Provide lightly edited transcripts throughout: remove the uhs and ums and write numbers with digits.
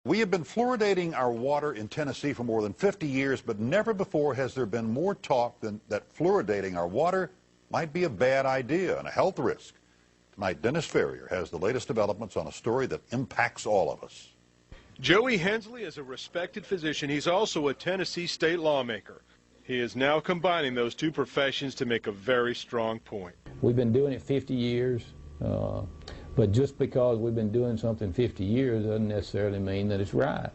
We have been fluoridating our water in Tennessee for more than 50 years, but never before has there been more talk than that fluoridating our water might be a bad idea and a health risk. Tonight, Dennis Ferrier has the latest developments on a story that impacts all of us. Joey Hensley is a respected physician. He's also a Tennessee state lawmaker. He is now combining those two professions to make a very strong point. We've been doing it 50 years, but just because we've been doing something 50 years doesn't necessarily mean that it's right.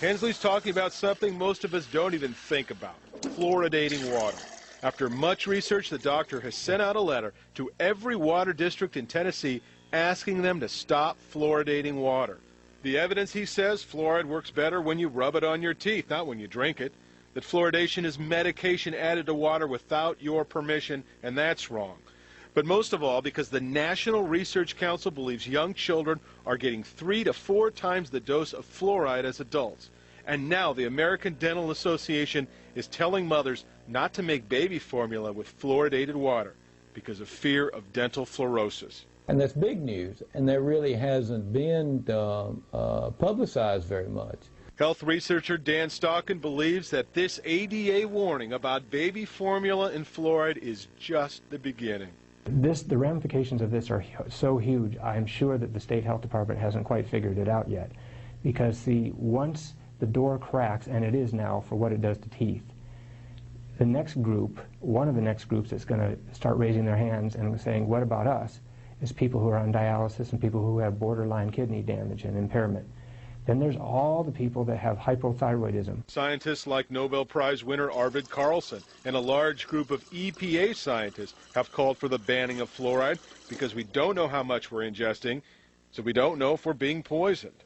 Hensley's talking about something most of us don't even think about, fluoridating water. After much research, the doctor has sent out a letter to every water district in Tennessee asking them to stop fluoridating water. The evidence, he says, fluoride works better when you rub it on your teeth, not when you drink it. That fluoridation is medication added to water without your permission, and that's wrong. But most of all, because the National Research Council believes young children are getting 3 to 4 times the dose of fluoride as adults. And now the American Dental Association is telling mothers not to make baby formula with fluoridated water because of fear of dental fluorosis. And that's big news, and that really hasn't been publicized very much. Health researcher Dan Stockin believes that this ADA warning about baby formula and fluoride is just the beginning. The ramifications of this are so huge, I'm sure that the state health department hasn't quite figured it out yet. Because see, once the door cracks, and it is now for what it does to teeth, the next group, one of the next groups that's going to start raising their hands and saying, what about us, is people who are on dialysis and people who have borderline kidney damage and impairment. Then there's all the people that have hypothyroidism. Scientists like Nobel Prize winner Arvid Carlson and a large group of EPA scientists have called for the banning of fluoride because we don't know how much we're ingesting, so we don't know if we're being poisoned.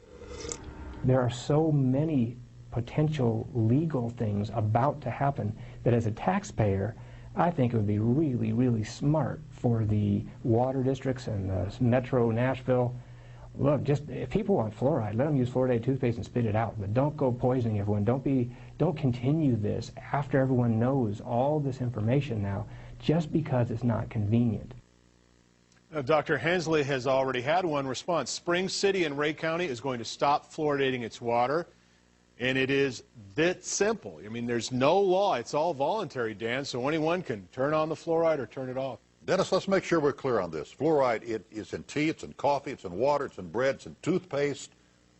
There are so many potential legal things about to happen that as a taxpayer, I think it would be really, really smart for the water districts and the Metro Nashville. Look, just if people want fluoride, let them use fluoridated toothpaste and spit it out. But don't go poisoning everyone. Don't continue this after everyone knows all this information now, just because it's not convenient. Now, Dr. Hensley has already had one response. Spring City in Ray County is going to stop fluoridating its water, and it is that simple. I mean, there's no law. It's all voluntary, Dan, so anyone can turn on the fluoride or turn it off. Dennis, let's make sure we're clear on this. Fluoride, it is in tea, it's in coffee, it's in water, it's in bread, it's in toothpaste,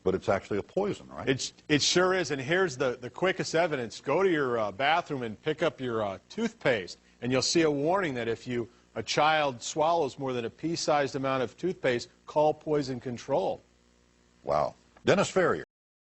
but it's actually a poison, right? It sure is, and here's the quickest evidence. Go to your bathroom and pick up your toothpaste, and you'll see a warning that if a child swallows more than a pea-sized amount of toothpaste, call poison control. Wow. Dennis Ferrier.